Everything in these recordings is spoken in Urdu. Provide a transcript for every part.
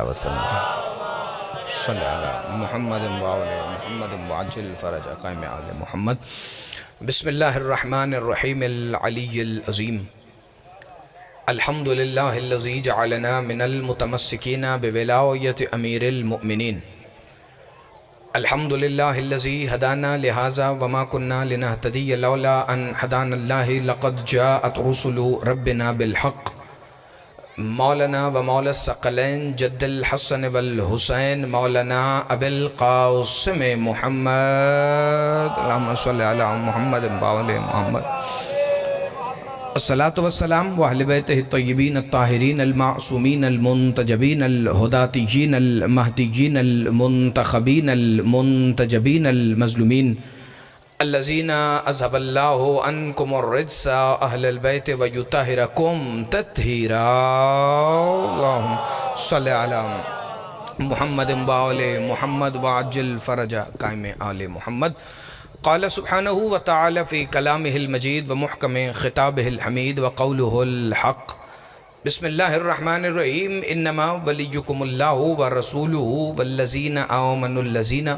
تلاوت فرمائیں۔ صلی علی محمد وآل محمد وعجل فرج قائم آل محمد۔ بسم اللہ الرحمن الرحیم العلی العظیم۔ الحمد للہ الذی جعلنا من المتمسکین بولایت امیر المؤمنین۔ الحمد للہ الذی ہدانا لہذا وما كنا لنہتدی لولا ان ہدانا اللہ لقد جاءت رسل ربنا بالحق۔ مولانا و مولا الثقلین جد الحسن والحسین مولانا ابی القاسم محمد اللہم صلی علی محمد وآل محمد۔ الصلاة والسلام وأہل بیتہ الطیبین الطاہرین المعصومین المنتجبین الہداتیین المہدیین المنتخبین المنتجبین المظلومین الذین اذهب اللہ عنکم الرجس اہل البیت ویطہرکم تطہیرا۔ اللہم صلی علی محمد وآل محمد وعجل فرج قائم آل محمد۔ قال سبحانہ وتعالی فی کلامہ المجید ومحکم خطابہ الحمید وقولہ الحق۔ بسم اللہ الرحمن الرحیم۔ انما ولیکم اللہ ورسولہ والذین آمنوا الذین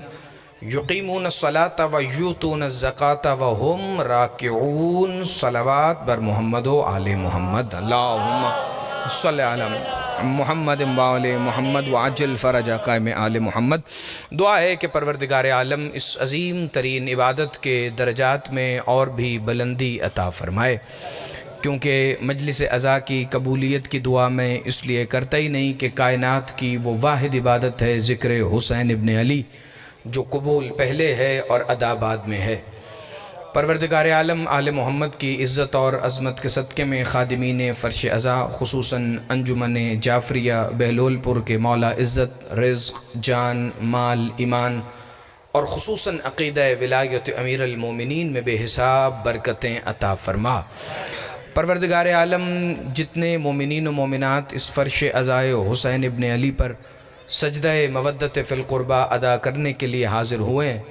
یقیمون الصلاة ویؤتون الزکاة وہم راکعون۔ صلوات بر محمد و آل محمد۔ اللہم صلی علی محمد وآل محمد وعجل فرج قائم آل محمد۔ دعا ہے کہ پروردگار عالم اس عظیم ترین عبادت کے درجات میں اور بھی بلندی عطا فرمائے، کیونکہ مجلس عزا کی قبولیت کی دعا میں اس لیے کرتا ہی نہیں کہ کائنات کی وہ واحد عبادت ہے ذکر حسین ابن علی، جو قبول پہلے ہے اور ادا بعد میں ہے۔ پروردگار عالم آل محمد کی عزت اور عظمت کے صدقے میں خادمین فرش عزا خصوصاً انجمن جعفریہ بہلول پور کے مولا عزت رزق جان مال ایمان اور خصوصاً عقیدہ ولایت امیر المومنین میں بے حساب برکتیں عطا فرما۔ پروردگار عالم جتنے مومنین و مومنات اس فرش عزائے حسین ابن علی پر سجدہ مودت فی القربہ ادا کرنے کے لیے حاضر ہوئے ہیں،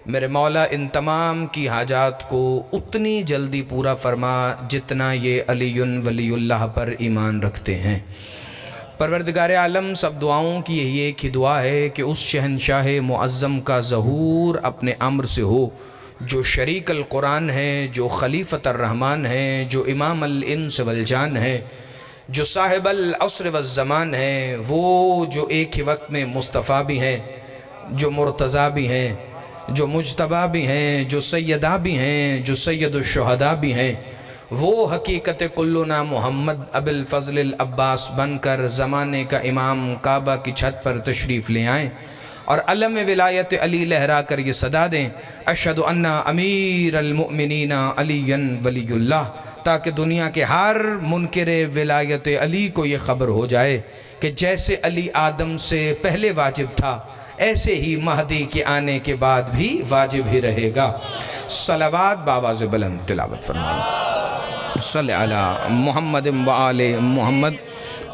میرے مولا ان تمام کی حاجات کو اتنی جلدی پورا فرما جتنا یہ علی ولی اللہ پر ایمان رکھتے ہیں۔ پروردگار عالم سب دعاؤں کی یہی ایک ہی دعا ہے کہ اس شہنشاہ معظم کا ظہور اپنے امر سے ہو، جو شریک القرآن ہے، جو خلیفۃ الرحمن ہے، جو امام الانس والجان ہے، جو صاحب العصر والزمان ہے، وہ جو ایک ہی وقت میں مصطفیٰ بھی ہیں، جو مرتضیٰ بھی ہیں، جو مجتبیٰ بھی ہیں، جو سیدہ بھی ہیں، جو سید الشہداء بھی ہیں، وہ حقیقت کلنا محمد ابی الفضل العباس بن کر زمانے کا امام کعبہ کی چھت پر تشریف لے آئیں اور علم ولایت علی لہرا کر یہ صدا دیں، اشہد ان امیر المؤمنین علی ولی اللہ، تاکہ دنیا کے ہر منکر ولایت علی کو یہ خبر ہو جائے کہ جیسے علی آدم سے پہلے واجب تھا، ایسے ہی مہدی کے آنے کے بعد بھی واجب ہی رہے گا۔ صلوات بآواز بلند تلاوت فرمائیں۔ صلی علی محمد وآل محمد۔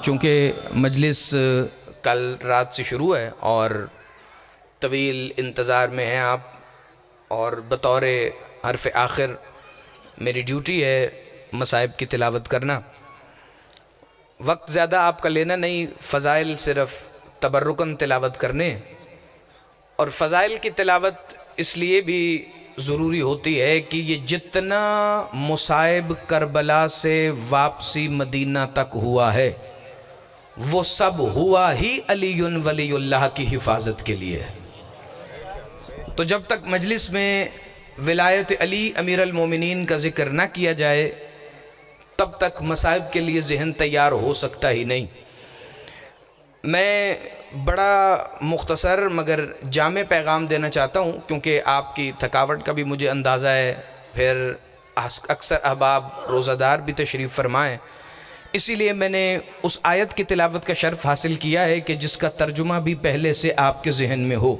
چونکہ مجلس کل رات سے شروع ہے اور طویل انتظار میں ہیں آپ، اور بطور حرف آخر میری ڈیوٹی ہے مصائب کی تلاوت کرنا۔ وقت زیادہ آپ کا لینا نہیں، فضائل صرف تبرکن تلاوت کرنے، اور فضائل کی تلاوت اس لیے بھی ضروری ہوتی ہے کہ یہ جتنا مصائب کربلا سے واپسی مدینہ تک ہوا ہے وہ سب ہوا ہی علی ولی اللہ کی حفاظت کے لیے۔ تو جب تک مجلس میں ولایت علی امیر المومنین کا ذکر نہ کیا جائے تب تک مصائب کے لیے ذہن تیار ہو سکتا ہی نہیں۔ میں بڑا مختصر مگر جامع پیغام دینا چاہتا ہوں، کیونکہ آپ کی تھکاوٹ کا بھی مجھے اندازہ ہے، پھر اکثر احباب روزہ دار بھی تشریف فرمائیں، اسی لیے میں نے اس آیت کی تلاوت کا شرف حاصل کیا ہے کہ جس کا ترجمہ بھی پہلے سے آپ کے ذہن میں ہو۔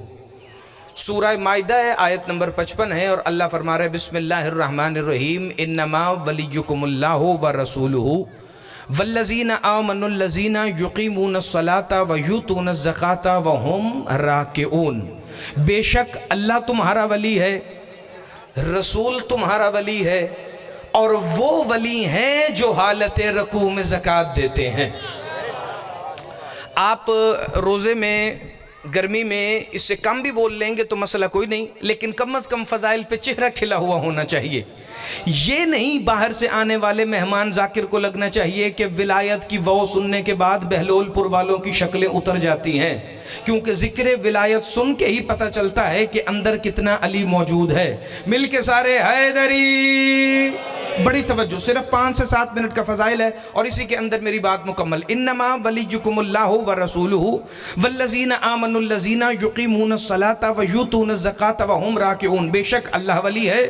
سورہ مائدہ ہے، آیت نمبر 55 ہے، اور اللہ فرما رہا ہے بسم اللہ الرحمن الرحیم۔ انما ولیکم اللہ ورسولہ والذین آمنوا الذین یقیمون الصلاة ویؤتون الزکاة وہم راکعون۔ بے شک اللہ تمہارا ولی ہے، رسول تمہارا ولی ہے، اور وہ ولی ہیں جو حالت رکوع میں زکوٰۃ دیتے ہیں۔ آپ روزے میں گرمی میں اس سے کم بھی بول لیں گے تو مسئلہ کوئی نہیں، لیکن کم از کم فضائل پہ چہرہ کھلا ہوا ہونا چاہیے۔ یہ نہیں باہر سے آنے والے مہمان ذاکر کو لگنا چاہیے کہ ولایت کی وہ سننے کے بعد بہلول پور والوں کی شکلیں اتر جاتی ہیں، کیونکہ ذکر ولایت سن کے ہی پتہ چلتا ہے کہ اندر کتنا علی موجود ہے۔ مل کے سارے حیدری، بڑی توجہ، صرف 5 سے 7 منٹ کا فضائل ہے اور اسی کے اندر میری بات مکمل۔ انما ولیکم اللہ ورسولہ والذین آمنوا الذین یقیمون الصلاۃ ویؤتون الزکاۃ وہم راکعون، بے شک اللہ ولی ہے،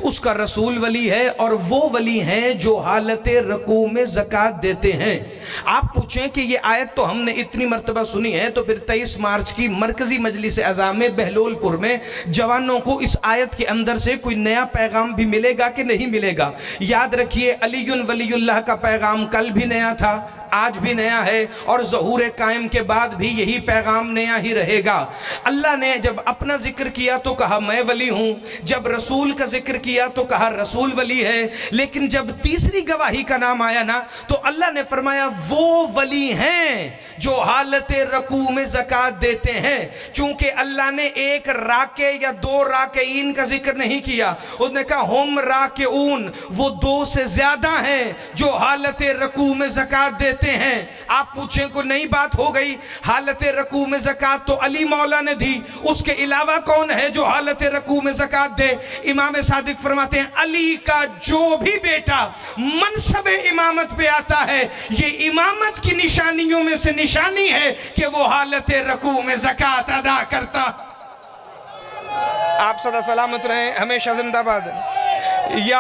اس کا رسول ولی ہے، اور وہ ولی ہیں جو حالت رکوع میں زکوٰۃ دیتے ہیں۔ آپ پوچھیں کہ یہ آیت تو ہم نے اتنی مرتبہ سنی ہے، تو پھر 23 مارچ کی مرکزی مجلس اعظام میں بہلول پور میں جوانوں کو اس آیت کے اندر سے کوئی نیا پیغام بھی ملے گا کہ نہیں ملے گا؟ یاد رکھیے، علی ولی اللہ کا پیغام کل بھی نیا تھا، آج بھی نیا ہے، اور ظہور قائم کے بعد بھی یہی پیغام نیا ہی رہے گا۔ اللہ نے جب اپنا ذکر کیا تو کہا میں ولی ہوں، جب رسول کا ذکر کیا تو کہا رسول ولی ہے، لیکن جب تیسری گواہی کا نام آیا نا تو اللہ نے فرمایا وہ ولی ہیں جو حالت رکوع میں زکوٰۃ دیتے ہیں۔ چونکہ اللہ نے ایک راکع یا 2 راکعین کا ذکر نہیں کیا، اس نے کہا ہم راکعون، وہ 2 سے زیادہ ہیں جو حالت رکوع میں زکوٰۃ دیتے ہیں۔ آپ پوچھیں کو نئی بات ہو گئی، حالت رکوع میں زکوٰۃ تو علی مولا نے دی، اس کے علاوہ کون ہے جو حالت رکوع میں زکوٰۃ دے؟ امام صادق فرماتے ہیں علی کا جو بھی بیٹا منصب امامت پہ آتا ہے، یہ امامت کی نشانیوں میں سے نشانی ہے کہ وہ حالت رکوع میں زکوٰۃ ادا کرتا۔ آپ سدا سلامت رہیں، ہمیشہ زندہ باد۔ یا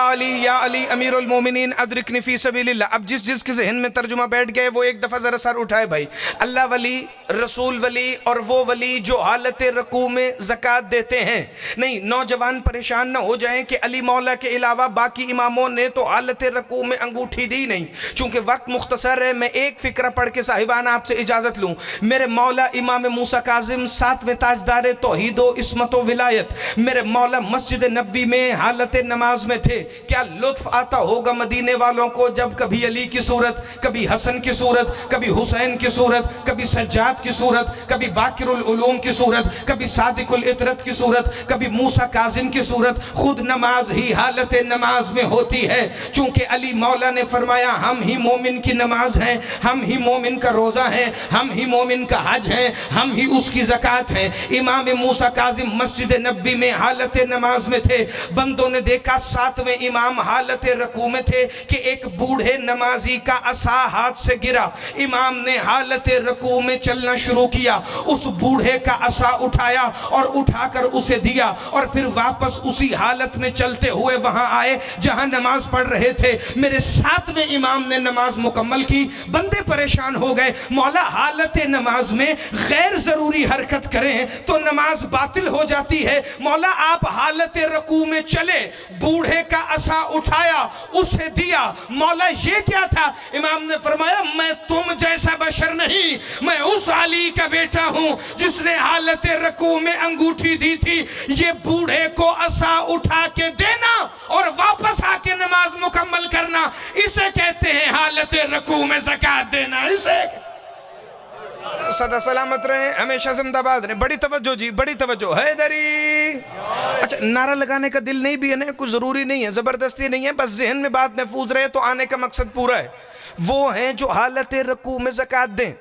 علی امیر المومنین ادرکنی فی سبیل اللہ۔ اب جس کے ذہن میں ترجمہ بیٹھ گئے وہ ایک دفعہ ذرا سر اٹھائے بھائی۔ اللہ ولی، رسول ولی، اور وہ ولی جو حالت رکوع میں زکوٰۃ دیتے ہیں۔ نہیں، نوجوان پریشان نہ ہو جائیں کہ علی مولا کے علاوہ باقی اماموں نے تو حالت رکوع میں انگوٹھی دی نہیں۔ چونکہ وقت مختصر ہے، میں ایک فقرہ پڑھ کے صاحبان آپ سے اجازت لوں۔ میرے مولا امام موسیٰ کاظم 7ویں تاجدار توحید و عصمت و ولایت، میرے مولا مسجد نبوی میں حالت نماز میں تھے۔ کیا لطف آتا ہوگا مدینے والوں کو جب کبھی علی کی صورت، کبھی حسن کی صورت، کبھی حسین کی صورت، کبھی سجاد کی صورت، کبھی باقر العلوم کی صورت، کبھی صادق العطرت کی صورت، کبھی موسیٰ کاظم کی صورت۔ خود نماز ہی حالت نماز میں ہوتی ہے، چونکہ علی مولا نے فرمایا ہم ہی مومن کی نماز ہیں، ہم ہی مومن کا روزہ ہیں، ہم ہی مومن کا حج ہیں، ہم ہی اس کی زکوٰۃ ہیں۔ امام موسیٰ کاظم مسجد نبوی میں حالت نماز میں تھے۔ بندوں نے دیکھا 7ویں امام حالت رکوع میں تھے کہ ایک بوڑھے نمازی کا عصا ہاتھ سے گرا۔ امام نے حالت رکوع میں چلنا شروع کیا، اس بوڑھے کا عصا اٹھایا اور اٹھا کر اسے دیا، اور پھر واپس اسی حالت میں چلتے ہوئے وہاں آئے جہاں نماز پڑھ رہے تھے۔ میرے 7ویں امام نے نماز مکمل کی۔ بندے پریشان ہو گئے، مولا حالت نماز میں غیر ضروری حرکت کریں تو نماز باطل ہو جاتی ہے، مولا آپ حالت رکوع میں چلے، بوڑھے کا عصا اٹھایا، اسے دیا، مولا یہ کیا تھا؟ امام نے فرمایا میں تم جیسا بشر نہیں، میں اس علی کا بیٹا ہوں جس نے حالت رکوع میں انگوٹھی دی تھی۔ یہ بوڑھے کو عصا اٹھا کے دینا اور واپس آ کے نماز مکمل کرنا، اسے کہتے ہیں حالت رکوع میں زکوٰۃ دینا۔ اسے سدا سلامت رہیں، ہمیشہ زندہ باد رہیں۔ بڑی توجہ جی، بڑی توجہ۔ حیدری، اچھا نعرہ لگانے کا دل نہیں بھی ہے نا، کوئی ضروری نہیں ہے، زبردستی نہیں ہے، بس ذہن میں بات محفوظ رہے تو آنے کا مقصد پورا ہے۔ وہ ہیں جو حالت رکوع میں زکوٰۃ دیں۔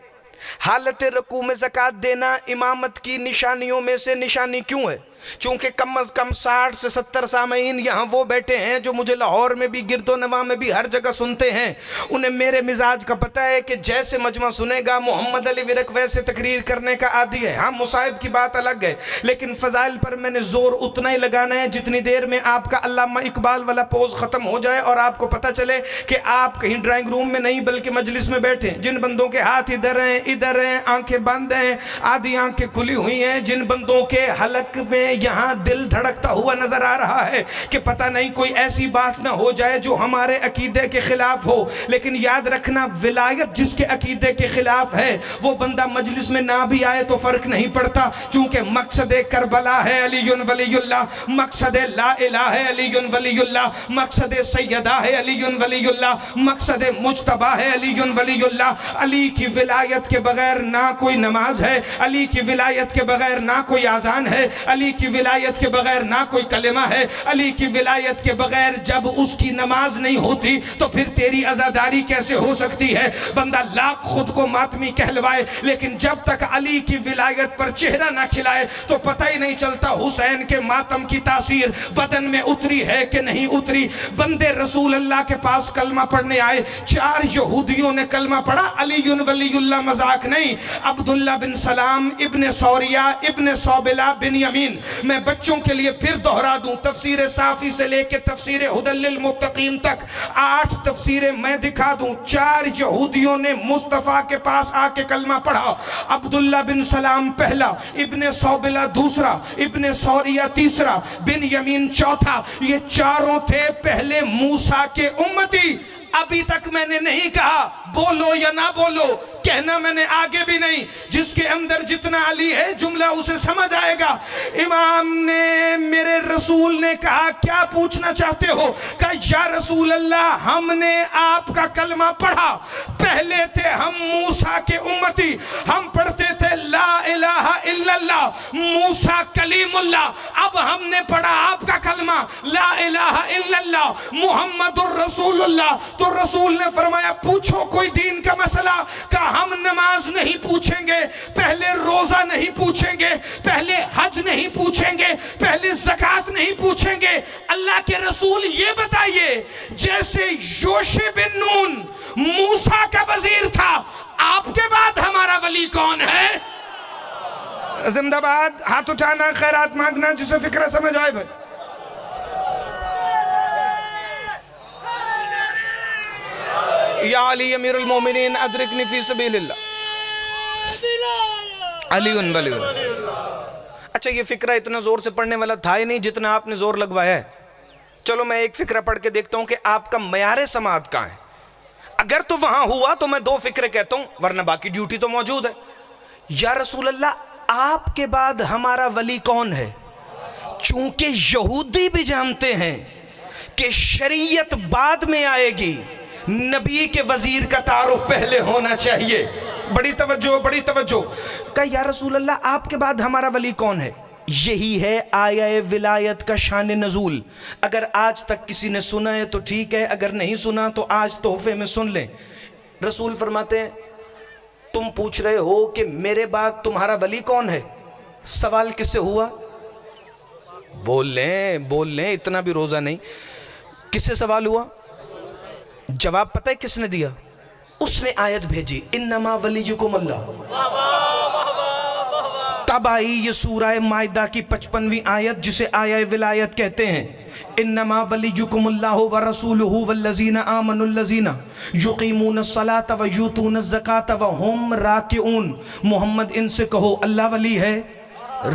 حالت رکوع میں زکوٰۃ دینا امامت کی نشانیوں میں سے نشانی کیوں ہے؟ چونکہ کم از کم 60 سے 70 سامعین یہاں وہ بیٹھے ہیں جو مجھے لاہور میں بھی، گرد و نواح میں بھی، ہر جگہ سنتے ہیں۔ انہیں میرے مزاج کا پتہ ہے کہ جیسے مجمع سنے گا محمد علی ورق ویسے تقریر کرنے کا عادی ہے۔ ہاں مصائب کی بات الگ ہے، لیکن فضائل پر میں نے زور اتنا ہی لگانا ہے جتنی دیر میں آپ کا علامہ اقبال والا پوز ختم ہو جائے اور آپ کو پتہ چلے کہ آپ کہیں ڈرائنگ روم میں نہیں بلکہ مجلس میں بیٹھے۔ جن بندوں کے ہاتھ ادھر ہیں، آنکھیں بند ہیں، آدھی آنکھیں کھلی ہوئی ہیں، جن بندوں کے حلق میں ہمیں یہاں دل دھڑکتا ہوا نظر آ رہا ہے کہ پتہ نہیں کوئی ایسی بات نہ ہو جائے جو ہمارے عقیدے کے خلاف ہو، لیکن یاد رکھنا ولایت جس کے عقیدے کے خلاف ہے وہ بندہ مجلس میں نہ بھی آئے تو فرق نہیں پڑتا، چونکہ مقصد کربلا ہے علی ولی اللہ، مقصد لا الہ ہے علی ولی اللہ، مقصد سیدہ ہے علی ولی اللہ، مقصد مجتبہ ہے علی ولی اللہ۔ علی کی ولایت کے بغیر نہ کوئی نماز ہے، علی کی ولایت کے بغیر نہ کوئی آذان ہے، علی کی ولایت کے بغیر نہ کوئی کلمہ ہے، علی کی ولایت کے بغیر جب اس کی نماز نہیں ہوتی تو پھر تیری عزاداری کیسے ہو سکتی ہے؟ بندہ لاکھ خود کو ماتمی کہلوائے لیکن جب تک علی کی ولایت پر چہرہ نہ کھلائے تو پتہ ہی نہیں چلتا حسین کے ماتم کی تاثیر بدن میں اتری ہے کہ نہیں اتری۔ بندے رسول اللہ کے پاس کلمہ پڑھنے آئے، 4 یہودیوں نے کلمہ پڑھا، علی ولی اللہ مذاق نہیں، عبداللہ بن سلام ابن سوریہ ابن صوبلہ بن یمین۔ میں بچوں کے لیے پھر دہرا دوں، تفسیر صافی سے لے کے تفسیر ہدی للمتقین تک 8 تفسیریں میں دکھا دوں۔ 4 یہودیوں نے مصطفیٰ کے پاس آ کے کلمہ پڑھا، عبداللہ بن سلام پہلا، ابن صوبلہ دوسرا، ابن سوریہ تیسرا، بن یمین چوتھا۔ یہ چاروں تھے پہلے موسیٰ کے امتی۔ ابھی تک میں نے نہیں کہا بولو یا نہ بولو، کہنا میں نے آگے بھی نہیں، جس کے اندر جتنا علی ہے جملہ اسے سمجھ آئے گا۔ امام نے میرے رسول نے کہا کیا پوچھنا چاہتے ہو؟ کہا یا رسول اللہ ہم نے آپ کا کلمہ پڑھا، پہلے تھے ہم موسیٰ کے امتی، ہم پڑھتے تھے لا الہ الا اللہ موسیٰ کلیم اللہ، اب ہم نے پڑھا آپ کا کلمہ لا الہ الا اللہ محمد الرسول اللہ۔ تو رسول نے فرمایا پوچھو کوئی دین کا مسئلہ؟ کہا ہم نماز نہیں پوچھیں گے، پہلے روزہ نہیں پوچھیں گے، پہلے حج نہیں پوچھیں گے، پہلے زکوٰۃ نہیں پوچھیں گے۔ اللہ کے رسول یہ بتائیے جیسے یوشع بن نون موسیٰ کا وزیر تھا، آپ کے بعد ہمارا ولی کون ہے؟ زندہ باد، ہاتھ اٹھانا، خیرات مانگنا، جسے فکرہ سمجھ آئے بھائی۔ یا علی امیر المومنین ادرکنی فی سبیل اللہ، علی ولی اللہ۔ اچھا یہ فکرہ اتنا زور سے پڑھنے والا تھا ہی نہیں جتنا آپ نے زور لگوایا ہے۔ چلو میں ایک فکرہ پڑھ کے دیکھتا ہوں کہ آپ کا معیار سماعت کہاں ہے۔ اگر تو وہاں ہوا تو میں 2 فکرے کہتا ہوں، ورنہ باقی ڈیوٹی تو موجود ہے۔ یا رسول اللہ آپ کے بعد ہمارا ولی کون ہے؟ چونکہ یہودی بھی جانتے ہیں کہ شریعت بعد میں آئے گی، نبی کے وزیر کا تعارف پہلے ہونا چاہیے۔ بڑی توجہ، بڑی توجہ۔ کہا یا رسول اللہ آپ کے بعد ہمارا ولی کون ہے؟ یہی ہے آیہ ولایت کا شان نزول۔ اگر آج تک کسی نے سنا ہے تو ٹھیک ہے، اگر نہیں سنا تو آج تحفے میں سن لیں۔ رسول فرماتے ہیں تم پوچھ رہے ہو کہ میرے بعد تمہارا ولی کون ہے؟ سوال کس سے ہوا؟ بول لیں، اتنا بھی روزہ نہیں۔ کس سے سوال ہوا؟ جواب پتہ ہے کس نے دیا؟ اس نے آیت بھیجی انما ولیکم اللہ۔ تب آئی یہ سورہ مائدہ کی 55ویں آیت جسے آیہ ولایت کہتے ہیں۔ انما ولیکم اللہ ورسولہ والذین آمنوا الذین یقیمون الصلاۃ ویؤتون الزکاۃ وہم راکعون۔ محمد ان سے کہو اللہ ولی ہے،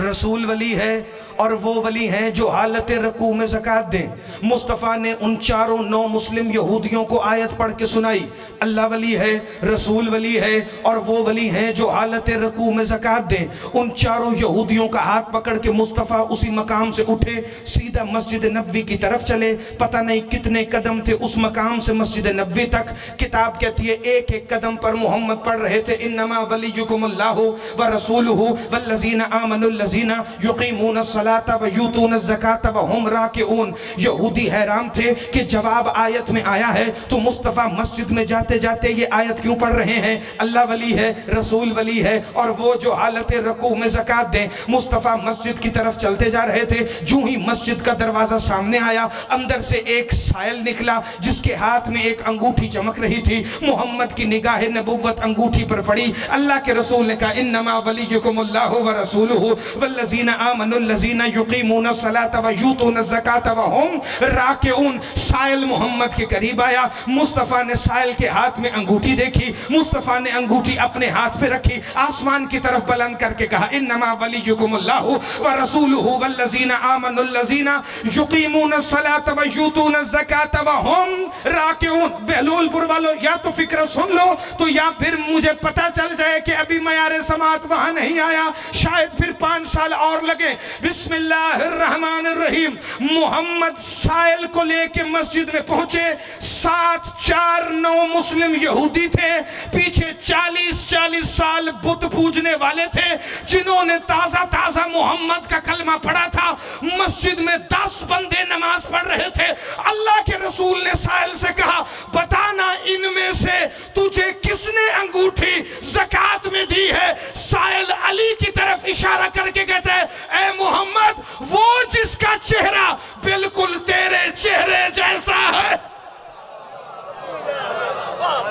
رسول ولی ہے، اور وہ ولی ہیں جو حالت رکوع میں زکوٰۃ دیں۔ مصطفیٰ نے ان 4 نو مسلم یہودیوں کو آیت پڑھ کے سنائی، اللہ ولی ہے، رسول ولی ہے، اور وہ ولی ہیں جو حالت رکوع میں زکوٰۃ دیں۔ ان 4 یہودیوں کا ہاتھ پکڑ کے مصطفیٰ اسی مقام سے اٹھے، سیدھا مسجد نبوی کی طرف چلے۔ پتہ نہیں کتنے قدم تھے اس مقام سے مسجد نبوی تک، کتاب کہتی ہے ایک ایک قدم پر محمد پڑھ رہے تھے انما ولیکم اللہ ورسولہ والذین آمنوا الذین یقیمون الصلاۃ ویؤتون الزکاۃ وہم راکعون۔ یہودی حیران تھے کہ جواب آیت میں آیا ہے تو مصطفیٰ مسجد میں جاتے جاتے یہ آیت کیوں پڑھ رہے ہیں؟ اللہ ولی ہے، رسول ولی ہے، اور وہ جو حالت رکوع میں زکوٰۃ دیں۔ مصطفیٰ مسجد کی طرف چلتے جا رہے تھے، جو ہی مسجد کا دروازہ سامنے آیا اندر سے ایک سائل نکلا جس کے ہاتھ میں ایک انگوٹھی چمک رہی تھی۔ محمد کی نگاہ نبوت انگوٹھی پر پڑی۔ اللہ کے رسول نے کہا انما ولیکم اللہ ورسولہ والذین آمنوا الذین یقیمون الصلاۃ ویؤتون الزکاۃ وہم راکعون. سائل محمد کے قریب آیا. مصطفیٰ نے سائل کے ہاتھ میں انگوٹھی دیکھی. مصطفیٰ نے انگوٹھی اپنے ہاتھ پہ رکھی, آسمان کی طرف بلند کر کے کہا انما ولیکم اللہ ورسولہ والذین آمنوا الذین یقیمون الصلاۃ ویؤتون الزکاۃ وہم راکعون. بہلول پور والو یا تو فکر سن لو تو یا پھر مجھے پتا چل جائے کہ ابھی معیار سماعت وہاں نہیں آیا, شاید پھر 5 سال اور لگے. بسم اللہ الرحمن الرحیم. محمد سائل کو لے کے مسجد میں پہنچے. 7 4 9 مسلم یہودی تھے, پیچھے 40 سال بت پوجنے والے تھے, جنہوں نے تازہ محمد کا کلمہ پڑھا تھا. مسجد میں 10 بندے نماز پڑھ رہے تھے. اللہ کے رسول نے سائل سے کہا بتانا ان میں سے تجھے کس نے انگوٹھی زکوٰۃ میں دی ہے؟ سائل علی کی طرف اشارہ کر کے کہتے ہیں اے محمد, وہ جس کا چہرہ بالکل تیرے چہرے جیسا ہے.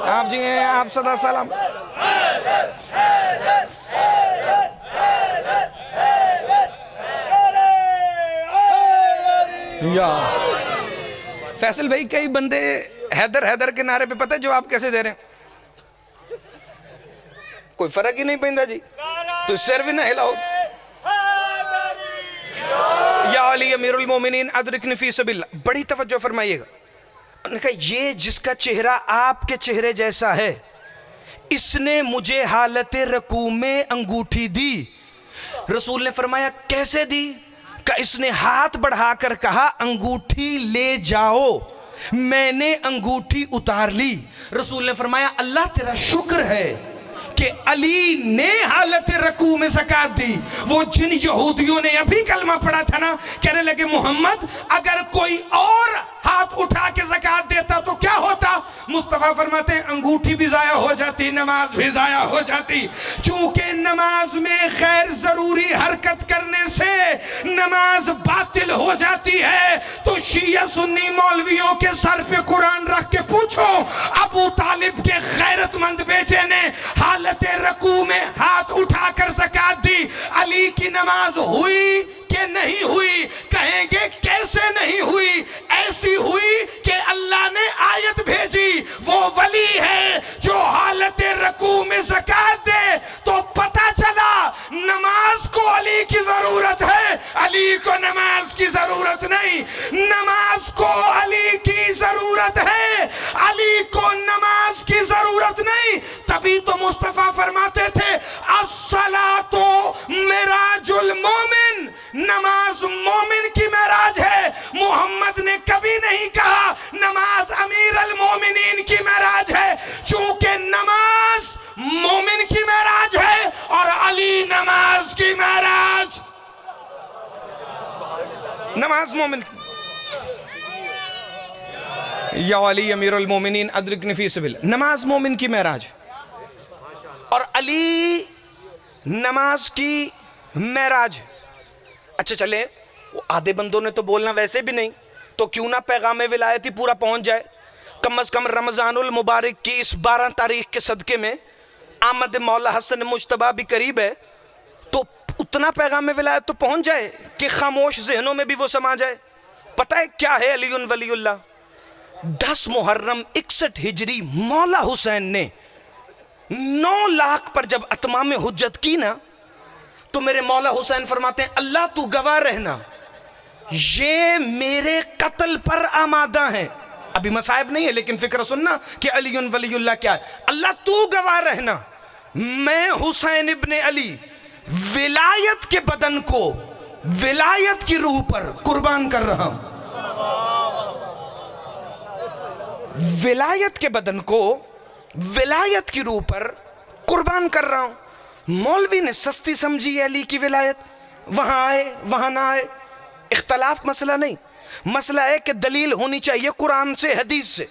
آپ جی ہیں, آپ صدا سلام. یا فیصل بھائی, کئی بندے حیدر کے نعرے پہ پتہ ہے جواب کیسے دے رہے ہیں؟ کوئی فرق ہی نہیں پہنتا جی, تو سر بھی نہ ہلاؤ. یا علی امیر المومنین ادرکنی فی سبیل اللہ. بڑی توجہ فرمائیے گا. انہوں نے کہا یہ جس کا چہرہ آپ کے چہرے جیسا ہے, اس نے مجھے حالت رکوع میں انگوٹھی دی. رسول نے فرمایا کیسے دی؟ کہ اس نے ہاتھ بڑھا کر کہا انگوٹھی لے جاؤ. میں نے انگوٹھی اتار لی. رسول نے فرمایا اللہ تیرا شکر ہے کہ علی نے حالت رکوع میں زکوٰۃ دی. وہ جن یہودیوں نے ابھی کلمہ پڑھا تھا نا, کہنے لگے محمد اگر کوئی اور ہاتھ اٹھا کے زکوٰۃ دیتا تو کیا ہوتا؟ مصطفیٰ فرماتے ہیں انگوٹھی بھی ضائع ہو جاتی, نماز بھی ضائع ہو جاتی. چونکہ نماز میں غیر ضروری حرکت کرنے سے نماز باطل ہو جاتی ہے, تو شیعہ سنی مولویوں کے سر پہ قرآن رکھ کے پوچھو ابو طالب کے غیرت مند بیٹے نے حالت رکوع میں ہاتھ اٹھا کر زکوٰۃ دی, علی کی نماز ہوئی کہ نہیں ہوئی؟ کہیں گے کیسے نہیں ہوئی؟ ایسی ہوئی کہ اللہ نے آیت بھیجی, وہ ولی ہے جو حالت رکوع میں زکوٰۃ دے تو پتہ چلا نماز کو علی کی ضرورت ہے, علی کو نماز کی ضرورت نہیں. نماز کو علی کی ضرورت ہے, علی کو نماز کی ضرورت نہیں. تبھی تو مصطفیٰ فرماتے تھے الصلاۃ معراج المومن, نماز مومن کی معراج ہے. محمد نے کبھی نہیں کہا نماز امیر المومنین کی معراج ہے, چونکہ نماز مومن کی معراج ہے اور علی نماز کی معراج. نماز مومن. یا علی امیر المومنین ادرکنی فی سبیل اللہ. نماز مومن کی معراج اور علی نماز کی معراج. اچھا چلیں, آدھے بندوں نے تو بولنا ویسے بھی نہیں, تو کیوں نہ پیغام ولایتی پورا پہنچ جائے. کم از کم رمضان المبارک کی اس 12 تاریخ کے صدقے میں آمد مولا حسن مجتبیٰ بھی قریب ہے, تو اتنا پیغام ولایت تو پہنچ جائے کہ خاموش ذہنوں میں بھی وہ سما جائے. پتہ ہے کیا ہے علی ولی اللہ؟ 10 محرم 61 ہجری مولا حسین نے 9 لاکھ پر جب اتمام حجت کی نا, تو میرے مولا حسین فرماتے ہیں اللہ تو گواہ رہنا یہ میرے قتل پر آمادہ ہیں. ابھی مصائب نہیں ہے لیکن فکر سننا کہ علی ولی اللہ کیا ہے. اللہ تو گواہ رہنا میں حسین ابن علی ولایت کے بدن کو ولایت کی روح پر قربان کر رہا ہوں. ولایت کے بدن کو ولایت کی روح پر قربان کر رہا ہوں. مولوی نے سستی سمجھی ہے علی کی ولایت, وہاں آئے وہاں نہ آئے اختلاف مسئلہ نہیں. مسئلہ ہے کہ دلیل ہونی چاہیے قرآن سے حدیث سے.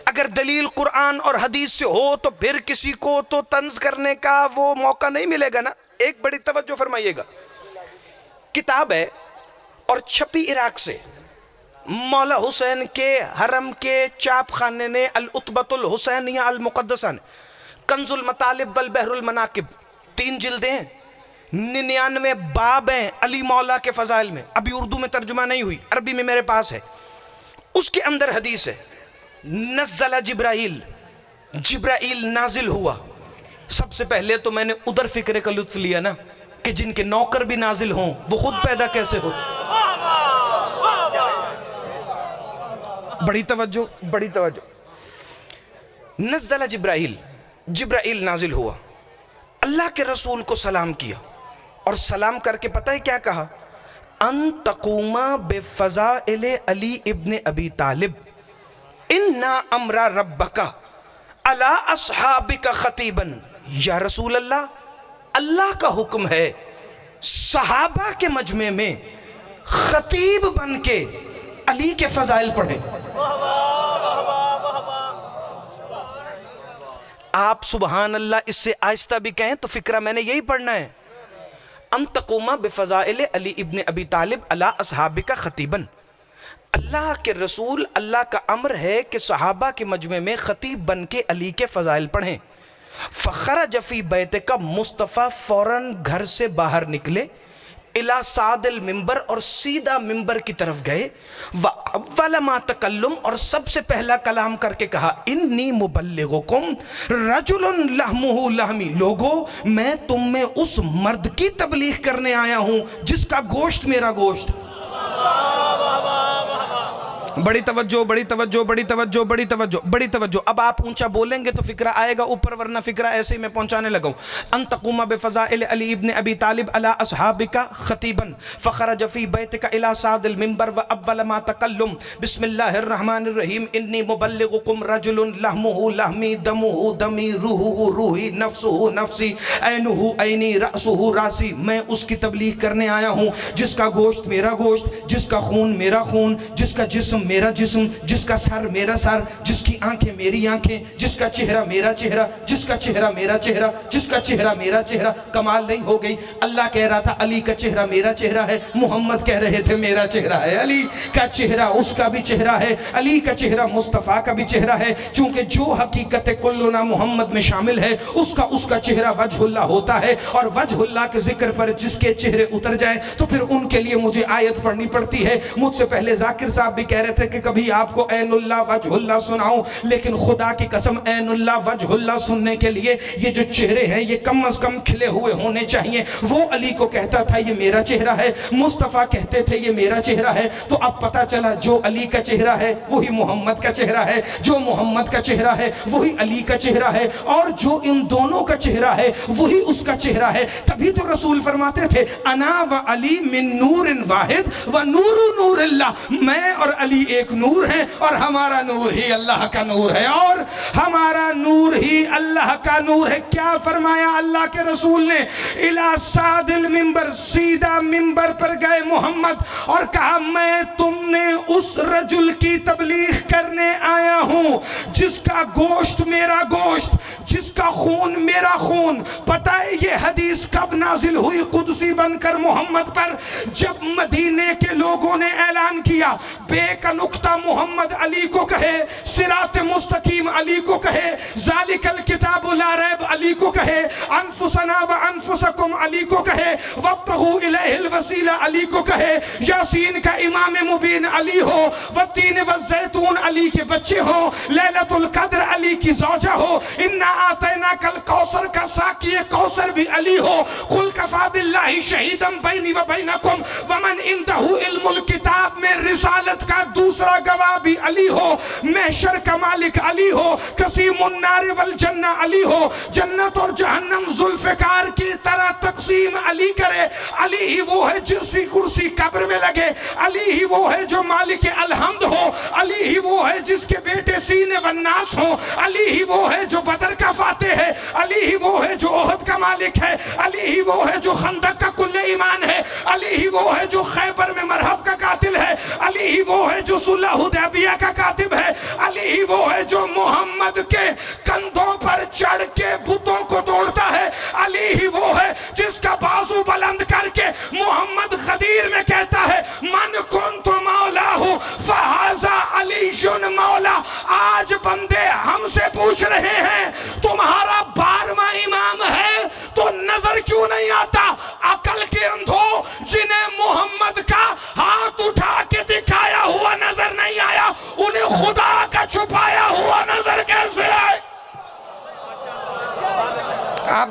اگر دلیل قرآن اور حدیث سے ہو تو پھر کسی کو تو طنز کرنے کا وہ موقع نہیں ملے گا نا. ایک بڑی توجہ فرمائیے گا, کتاب ہے اور چھپی عراق سے, مولا حسین کے حرم کے چاپ خانے نے العتبۃ الحسینیہ المقدسہ نے, کنز المطالب والبحر المناقب, 3 جلدیں ہیں. 99 باب ہیں علی مولا کے فضائل میں، ابھی اردو میں ترجمہ نہیں ہوئی، عربی میں میرے پاس ہے. اس کے اندر حدیث ہے نزل جبرائیل، جبرائیل نازل ہوا. سب سے پہلے تو میں نے ادھر فکر کا لطف لیا نا کہ جن کے نوکر بھی نازل ہوں وہ خود پیدا کیسے ہو. بڑی توجہ، بڑی توجہ. نزل جبرائیل، جبرائیل نازل ہوا، اللہ کے رسول کو سلام کیا، اور سلام کر کے پتہ ہے کیا کہا؟ ان تقوما بفضائل علی ابن ابی طالب انا امر ربک علی اصحابک خطیبا. یا رسول اللہ، اللہ کا حکم ہے صحابہ کے مجمع میں خطیب بن کے علی کے فضائل پڑھیں. آپ سبحان اللہ اس سے آہستہ بھی کہیں تو فکرہ میں نے یہی پڑھنا ہے. ان تقوما بفضائل علی ابن ابی طالب علی اصحابک خطیبا. اللہ کے رسول، اللہ کا امر ہے کہ صحابہ کے مجمع میں خطیب بن کے علی کے فضائل پڑھیں. فخرج فی بیتک، مصطفیٰ فوراً گھر سے باہر نکلے، الی صاد المنبر، اور سیدھا ممبر کی طرف گئے. وَأَوَّلَ مَا تَكَلُّمْ، اور سب سے پہلا کلام کر کے کہا انی مبلغکم رجل لحمہ لحمی. لوگو میں تم میں اس مرد کی تبلیغ کرنے آیا ہوں جس کا گوشت میرا گوشت. بڑی توجہ، بڑی توجہ، بڑی توجہ، بڑی توجہ، بڑی توجہ. اب آپ اونچا بولیں گے تو فکرہ آئے گا اوپر، ورنہ فکرہ ایسے ہی میں پہنچانے لگا ہوں. ان تقوم بفضائل علی ابن ابی طالب علی اصحابک خطیبا فخرج فی بیتک الی صاد المنبر واول ما تکلم بسم اللہ الرحمن الرحیم انی مبلغکم رجل لحمہ لحمی دمہ دمی روحہ روحی نفسہ نفسی عینہ عینی رأسہ راسی. میں اس کی تبلیغ کرنے آیا ہوں جس کا گوشت میرا گوشت، جس کا خون میرا خون، جس کا جسم میرا جسم، جس کا سر میرا سر، جس کی آنکھیں میری آنکھیں، جس کا چہرہ میرا چہرہ، جس کا چہرہ میرا چہرہ، جس کا چہرہ میرا چہرہ. کمال نہیں ہو گئی؟ اللہ کہہ رہا تھا علی کا چہرہ میرا چہرہ ہے، محمد کہہ رہے تھے میرا چہرہ ہے. علی کا چہرہ اس کا بھی چہرہ ہے، علی کا چہرہ مصطفیٰ کا بھی چہرہ ہے. چونکہ جو حقیقت کلنا محمد میں شامل ہے اس کا چہرہ وجہ اللہ ہوتا ہے، اور وجہ اللہ کے ذکر پر جس کے چہرے اتر جائیں تو پھر ان کے لیے مجھے آیت پڑھنی پڑتی ہے. مجھ سے پہلے ذاکر صاحب بھی کہہ رہے تھے کہ کبھی آپ کو عین اللہ وجہ اللہ سناؤں، لیکن خدا کی قسم عین اللہ وجہ اللہ سننے کے لیے یہ جو چہرے ہیں یہ کم از کم کھلے ہوئے ہونے چاہیے. وہ علی کو کہتا تھا یہ میرا چہرہ ہے، مصطفیٰ کہتے تھے یہ میرا چہرہ ہے. تو اب پتا چلا جو علی کا چہرہ ہے وہی محمد کا چہرہ ہے، جو محمد کا چہرہ ہے وہی علی کا چہرہ ہے، اور جو ان دونوں کا چہرہ ہے وہی اس کا چہرہ ہے. تبھی تو رسول فرماتے تھے انا و علی من نور واحد و نور نور اللہ. میں اور علی ایک نور ہے اور ہمارا نور ہی اللہ کا نور ہے، اور ہمارا نور ہی اللہ کا نور ہے. کیا فرمایا اللہ کے رسول نے؟ الی صاد المنبر، سیدھا منبر پر گئے محمد اور کہا میں تم نے اس رجل کی تبلیغ کرنے آیا ہوں جس کا گوشت میرا گوشت، جس کا خون میرا خون. پتہ ہے یہ حدیث کب نازل ہوئی قدسی بن کر محمد پر؟ جب مدینے کے لوگوں نے اعلان کیا بے کا نقطہ محمد علی کو کہے، صراط مستقیم علی کو کہے، ذالک الکتاب لا ریب علی کو کہے، انفسنا و انفسکم علی کو کہے، وابتغوا الیہ الوسیلہ علی کو کہے، یاسین کا امام مبین علی ہو، والتین والزیتون علی کے بچے ہو، لیلۃ القدر علی کی زوجہ ہو، انا آتیناک الکوثر کا ساقی کوثر بھی علی ہو، قل کفی باللہ شہیدا بینی و بینکم ومن عندہ علم الکتاب میں رسالت کا دوسرا گواہ بھی علی ہو، محشر کا مالک علی ہو، قسیم النار والجنہ علی ہو، جنت اور جہنم ذوالفقار کی طرح تقسیم علی کرے. علی ہی وہ ہے جس کی کرسی قبر میں لگے، علی ہی وہ ہے جو مالک الحمد ہو، علی ہی وہ ہے جس کے بیٹے سین والناس ہوں، علی ہی وہ ہے جو بدر کا فاتح ہے، علی ہی وہ ہے جو احد کا مالک ہے، علی ہی وہ ہے جو خندق کا کل ایمان ہے، علی ہی وہ ہے جو خیبر میں مرحب کا قاتل ہے، علی ہی وہ ہے جو صلح حدیبیہ کا کاتب ہے، علی ہی وہ ہے جو محمد کے کندھوں پر چڑھ کے بتوں کو توڑتا ہے، علی ہی وہ ہے جس کا بازو بلند کر کے محمد غدیر میں کہتا ہے من کنت مولا ہوں فہذا علی مولا. آج بندے ہم سے پوچھ رہے ہیں تمہارا 12واں امام ہے تو نظر کیوں نہیں آتا؟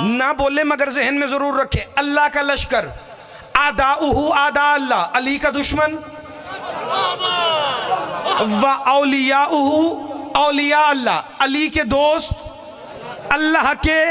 نہ بولے مگر ذہن میں ضرور رکھیں، اللہ کا لشکر، آداؤہ آداء اللہ، علی کا دشمن، و اولیاؤہ اولیاء اللہ، علی کے دوست اللہ کے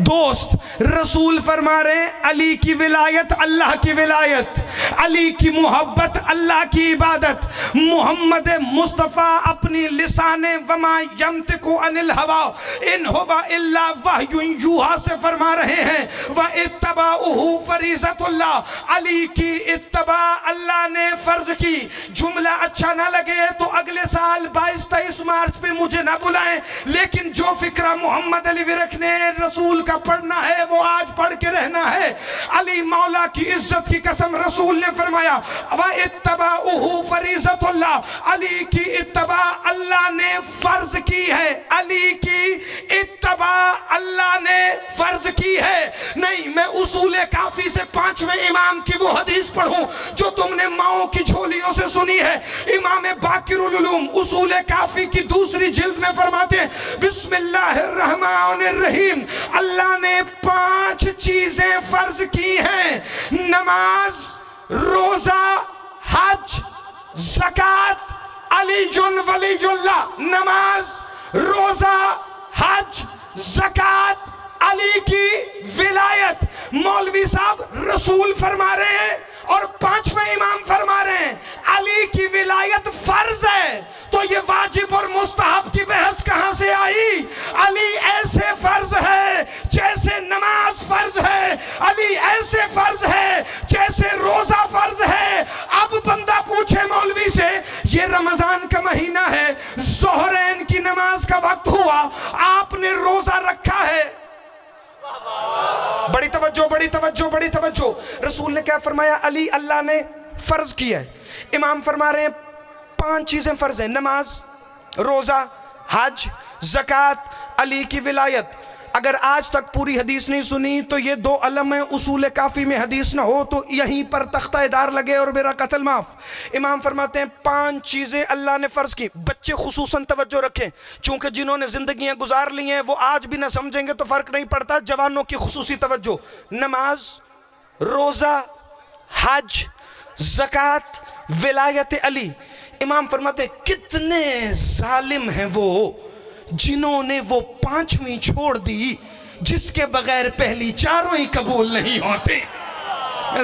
دوست۔ رسول فرما رہے ہیں علی کی ولایت اللہ کی ولایت، علی کی محبت اللہ کی عبادت۔ محمد مصطفیٰ اپنی لسان وما ینطق عن الہویٰ ان ہوا الا وحی یوحیٰ سے فرما رہے ہیں وَاتَّبَعُهُ فریضۃ اللہ، علی کی اتباع اللہ نے فرض کی۔ جملہ اچھا نہ لگے تو اگلے سال 22-23 مارچ پہ مجھے نہ بلائیں، لیکن جو فکرہ محمد علی ورک نے رسول کا پڑھنا ہے وہ آج پڑھ کے رہنا ہے۔ علی مولا کی عزت کی قسم، رسول نے فرمایا وَاتَّبَعُهُ فریضۃ اللہ، علی کی اتباع اللہ نے فرض کی ہے، علی کی اتباع اللہ نے فرض کی ہے۔ نہیں میں اصول کافی سے 5ویں امام کی وہ حدیث پڑھوں جو تم نے ماؤں کی جھولیوں سے سنی ہے۔ امام باقر العلوم اصول کافی کی 2 جلد میں فرماتے ہیں بسم اللہ الرحمن الرحیم، اللہ نے 5 چیزیں فرض کی ہیں، نماز، روزہ، حج، زکوٰۃ، علی جن ولی اللہ۔ نماز، روزہ، حج، زکوٰۃ، علی کی ولایت۔ مولوی صاحب رسول فرما رہے ہیں اور 5ویں امام فرما رہے ہیں علی کی ولایت فرض ہے، تو یہ واجب اور مستحب کی بحث کہاں سے آئی؟ علی ایسے فرض ہے جیسے نماز فرض ہے، علی ایسے فرض ہے جیسے روزہ فرض ہے۔ اب بندہ پوچھے مولوی سے یہ رمضان کا مہینہ ہے، ظہرین کی نماز کا وقت ہوا، آپ نے روزہ رکھا ہے۔ بڑی توجہ بڑی توجہ بڑی توجہ، رسول نے کیا فرمایا؟ علی اللہ نے فرض کیا ہے۔ امام فرما رہے ہیں 5 چیزیں فرض ہیں، نماز، روزہ، حج، زکوٰۃ، علی کی ولایت۔ اگر آج تک پوری حدیث نہیں سنی تو یہ 2 علم ہیں، اصول کافی میں حدیث نہ ہو تو یہیں پر تختہ دار لگے اور میرا قتل معاف۔ امام فرماتے ہیں 5 چیزیں اللہ نے فرض کی، بچے خصوصاً توجہ رکھیں، چونکہ جنہوں نے زندگیاں گزار لی ہیں وہ آج بھی نہ سمجھیں گے تو فرق نہیں پڑتا، جوانوں کی خصوصی توجہ، نماز، روزہ، حج، زکوٰۃ، ولایت علی۔ امام فرماتے ہیں کتنے ظالم ہیں وہ جنہوں نے وہ 5ویں چھوڑ دی جس کے بغیر پہلی 4 ہی قبول نہیں ہوتے۔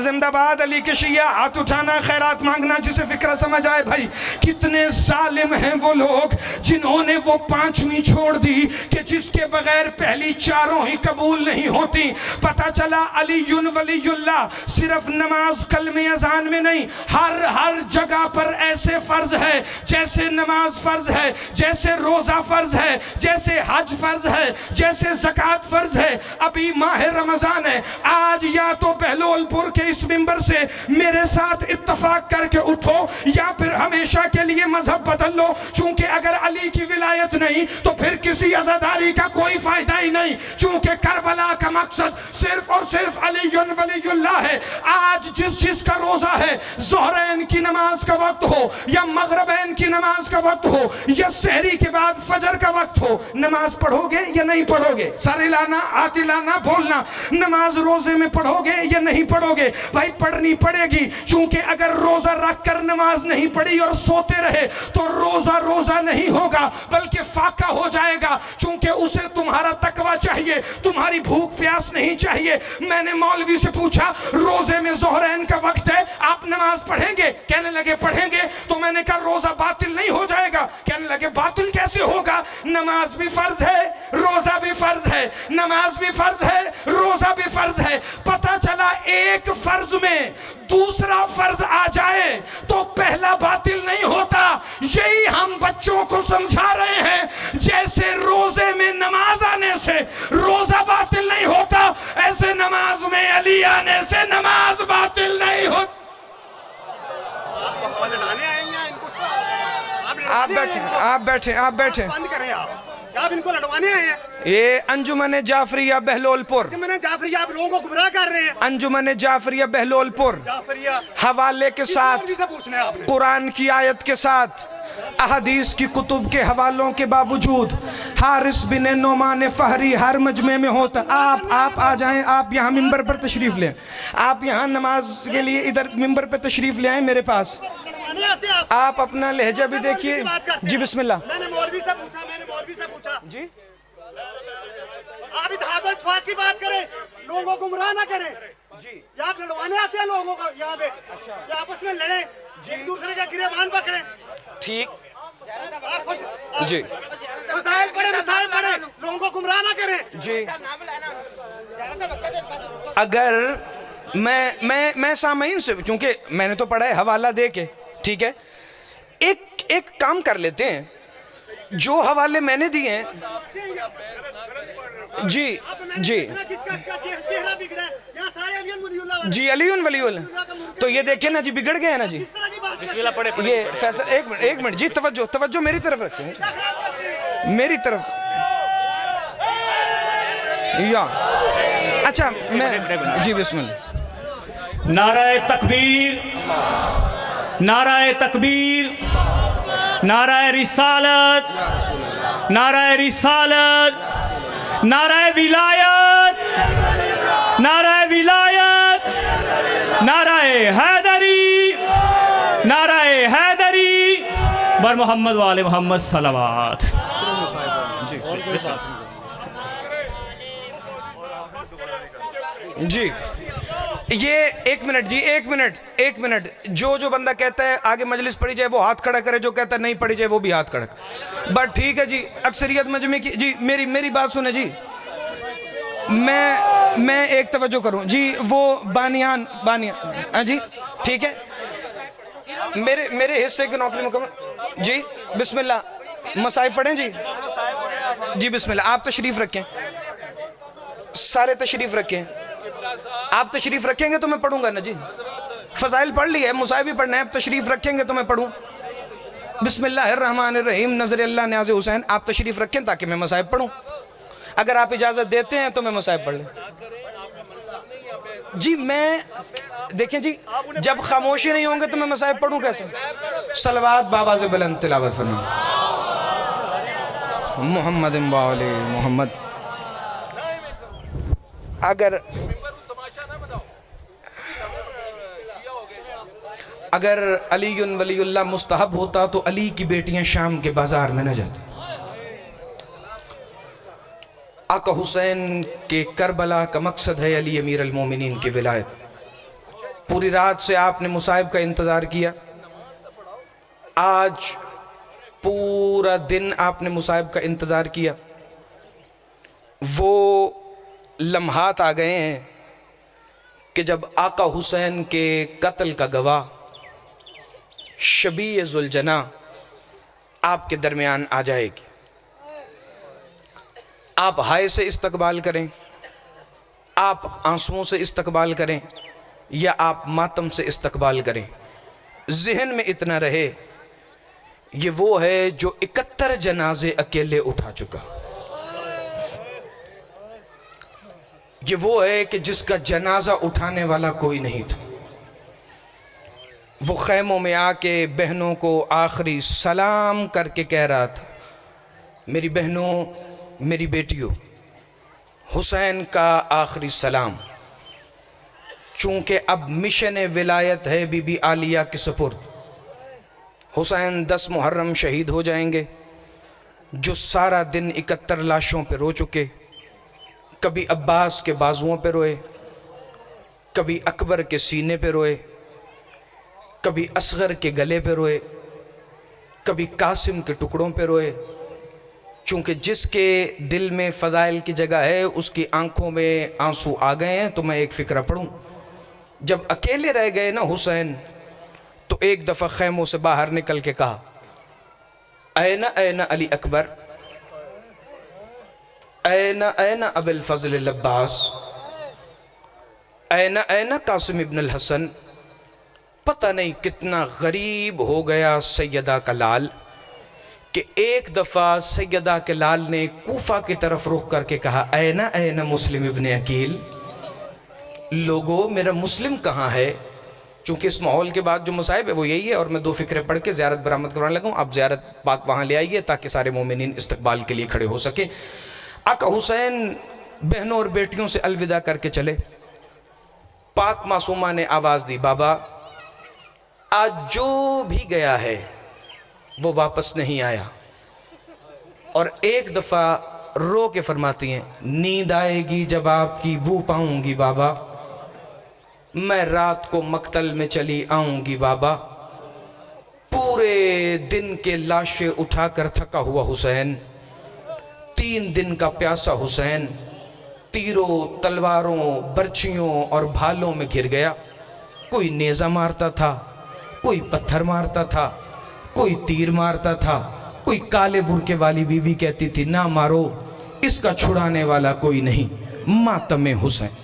زندہ باد علی کے شیعہ، ہاتھ اٹھانا، خیرات مانگنا، جسے فکرہ سمجھ آئے بھائی۔ کتنے ظالم ہیں وہ لوگ جنہوں نے وہ 5ویں چھوڑ دی کہ جس کے بغیر پہلی 4 ہی قبول نہیں ہوتی۔ پتہ چلا علی ولی اللہ صرف نماز کلمہ اذان میں نہیں، ہر جگہ پر ایسے فرض ہے، جیسے نماز فرض ہے، جیسے روزہ فرض ہے، جیسے حج فرض ہے، جیسے زکوٰۃ فرض ہے۔ ابھی ماہ رمضان ہے، آج یا تو بہلول پور کہ اس منبر سے میرے ساتھ اتفاق کر کے اٹھو یا پھر ہمیشہ کے لیے مذہب بدل لو، چونکہ اگر علی کی ولایت نہیں تو پھر کسی عزاداری کا کوئی فائدہ ہی نہیں، چونکہ کربلا کا مقصد صرف اور صرف علی ولی اللہ ہے۔ آج جس کا روزہ ہے، ظہرین کی نماز کا وقت ہو یا مغربین کی نماز کا وقت ہو یا سحری کے بعد فجر کا وقت ہو، نماز پڑھو گے یا نہیں پڑھو گے؟ سارے لانا، آتی لانا، بولنا۔ نماز روزے میں پڑھو گے یا نہیں پڑھو گے؟ بھائی پڑھنی پڑے گی، چونکہ اگر روزہ رکھ کر نماز نہیں پڑھی اور سوتے رہے تو روزہ نہیں ہوگا بلکہ فاقہ ہو جائے گا، چونکہ اسے تمہارا تقوی چاہیے، تمہاری بھوک پیاس نہیں چاہیے۔ میں نے مولوی سے پوچھا روزے میں ظہرین کا وقت ہے، آپ نماز پڑھیں گے؟ کہنے لگے پڑھیں گے۔ تو میں نے کہا روزہ باطل نہیں ہو جائے گا؟ کہنے لگے باطل کیسے ہوگا؟ نماز بھی فرض ہے، روزہ بھی فرض ہے، نماز بھی فرض ہے، روزہ بھی فرض ہے۔ پتہ چلا ایک فرض میں دوسرا فرض آ جائے تو پہلا باطل نہیں ہوتا۔ یہی ہم بچوں کو سمجھا رہے ہیں، جیسے روزے میں نماز آنے سے روزہ باطل نہیں ہوتا، ایسے نماز میں علی آنے سے نماز باطل نہیں ہوتا۔ آپ بیٹھیں آپ ان کو لڑوانے آئے ہیں۔ یہ انجمن جعفریہ بہلول پور، انجمن جعفریہ آپ لوگوں کو گمراہ کر رہے ہیں۔ انجمن جعفریہ بہلول پور حوالے کے ساتھ، قرآن کی آیت کے ساتھ احادیث کی کتب کے حوالوں کے باوجود حارث بن نعمان فہری ہر مجمع میں ہوتا. آپ آ جائیں, آپ یہاں ممبر پر تشریف لیں, آپ یہاں نماز کے لیے ادھر ممبر پہ تشریف لے آئیں میرے پاس. آپ اپنا لہجہ بھی دیکھیے. جی بسم اللہ. میں نے مولوی سے پوچھا جی آپ اتحاد و اتفاق کی بات کریں, لوگوں کو گمراہ نہ کریں. جی یا آپ لڑوانے آتے ہیں لوگوں کو یہاں پہ, یا آپس میں لڑیں, ایک دوسرے کا گریبان پکڑیں. ٹھیک. جی مسائل پڑھیں, لوگوں کو گمراہ نہ کریں. جی اگر میں سامعین سے, چونکہ میں نے تو پڑھا ہے حوالہ دے کے, ٹھیک ہے, ایک کام کر لیتے ہیں, جو حوالے میں نے دیے ہیں. جی جی جی علی ولی اللہ, تو یہ دیکھیں نا جی, بگڑ گئے ہیں نا جی. یہ فیصل ایک منٹ جی, توجہ میری طرف رکھیں, میری طرف. یا اچھا میں جی بسم اللہ. نعرہ تکبیر, نعرہ تکبیر, نعرہ رسالت, نعرہ رسالت, نعرہ ولایت, نعرہ ولایت, نعرہ حیدری, نعرہ حیدری, بر محمد و آل محمد صلوات. جی یہ ایک منٹ, جو بندہ کہتا ہے آگے مجلس پڑھی جائے وہ ہاتھ کھڑا کرے, جو کہتا ہے نہیں پڑھی جائے وہ بھی ہاتھ کھڑا کرے. بٹ ٹھیک ہے جی, اکثریت مجمع کی. جی میری بات سنیں جی, میں ایک توجہ کروں جی. وہ بانیان جی ٹھیک ہے, میرے حصے کی نوکری مکمل. جی بسم اللہ, مصائب پڑھیں جی. جی بسم اللہ. آپ تشریف رکھیں, سارے تشریف رکھیں. آپ تشریف رکھیں گے تو میں پڑھوں گا نا جی. فضائل پڑھ لی ہے, مصائب بھی پڑھنا ہے, آپ تشریف رکھیں گے تو میں پڑھوں. بسم اللہ الرحمن الرحیم. نظر اللہ نیاز حسین. آپ تشریف رکھیں تاکہ میں مصائب پڑھوں. اگر آپ اجازت دیتے ہیں تو میں مصائب پڑھ لیں. جی میں دیکھیں جی, جب خاموشی نہیں ہوں گے تو میں مصائب پڑھوں کیسے. صلوات بآواز بلند تلاوت فرمائیں. محمد والی محمد. اگر علی ولی اللہ مستحب ہوتا تو علی کی بیٹیاں شام کے بازار میں نہ جاتی. آقا حسین کے کربلا کا مقصد ہے علی امیر المومنین کی ولایت. پوری رات سے آپ نے مصائب کا انتظار کیا, آج پورا دن آپ نے مصائب کا انتظار کیا. وہ لمحات آ گئے ہیں کہ جب آقا حسین کے قتل کا گواہ شبیہ ذوالجناح آپ کے درمیان آ جائے گی. آپ ہائے سے استقبال کریں, آپ آنسوؤں سے استقبال کریں, یا آپ ماتم سے استقبال کریں. ذہن میں اتنا رہے, یہ وہ ہے جو 71 جنازے اکیلے اٹھا چکا. یہ وہ ہے کہ جس کا جنازہ اٹھانے والا کوئی نہیں تھا. وہ خیموں میں آ کے بہنوں کو آخری سلام کر کے کہہ رہا تھا, میری بہنوں, میری بیٹیوں, حسین کا آخری سلام. چونکہ اب مشن ولایت ہے بی بی عالیہ کے سپرد. حسین 10 محرم شہید ہو جائیں گے, جو سارا دن 71 لاشوں پہ رو چکے. کبھی عباس کے بازوؤں پہ روئے, کبھی اکبر کے سینے پہ روئے, کبھی اصغر کے گلے پہ روئے, کبھی قاسم کے ٹکڑوں پہ روئے. چونکہ جس کے دل میں فضائل کی جگہ ہے اس کی آنکھوں میں آنسو آ گئے ہیں. تو میں ایک فقرہ پڑھوں. جب اکیلے رہ گئے نا حسین, تو ایک دفعہ خیموں سے باہر نکل کے کہا, این این علی اکبر, این این ابو الفضل العباس, این این قاسم ابن الحسن. پتہ نہیں کتنا غریب ہو گیا سیدہ کا لال کہ ایک دفعہ سیدہ کے لال نے کوفہ کی طرف رخ کر کے کہا, این این مسلم ابن عقیل. لوگو میرا مسلم کہاں ہے؟ چونکہ اس ماحول کے بعد جو مصائب ہے وہ یہی ہے، اور میں 2 فقرے پڑھ کے زیارت برآمد کروانے لگا ہوں. آپ زیارت پاک وہاں لے آئیے تاکہ سارے مومنین استقبال کے لیے کھڑے ہو سکیں. آقا حسین بہنوں اور بیٹیوں سے الوداع کر کے چلے. پاک معصومہ نے آواز دی، بابا آج جو بھی گیا ہے وہ واپس نہیں آیا. اور ایک دفعہ رو کے فرماتی ہیں، نیند آئے گی جب آپ کی بو پاؤں گی بابا، میں رات کو مقتل میں چلی آؤں گی بابا. پورے دن کے لاشیں اٹھا کر تھکا ہوا حسین، 3 دن کا پیاسا حسین تیروں، تلواروں، برچھیوں اور بھالوں میں گھر گیا. کوئی نیزہ مارتا تھا، کوئی پتھر مارتا تھا، کوئی تیر مارتا تھا، کوئی کالے برقے والی بی بی کہتی تھی نہ مارو، اس کا چھڑانے والا کوئی نہیں. ماتم حسین.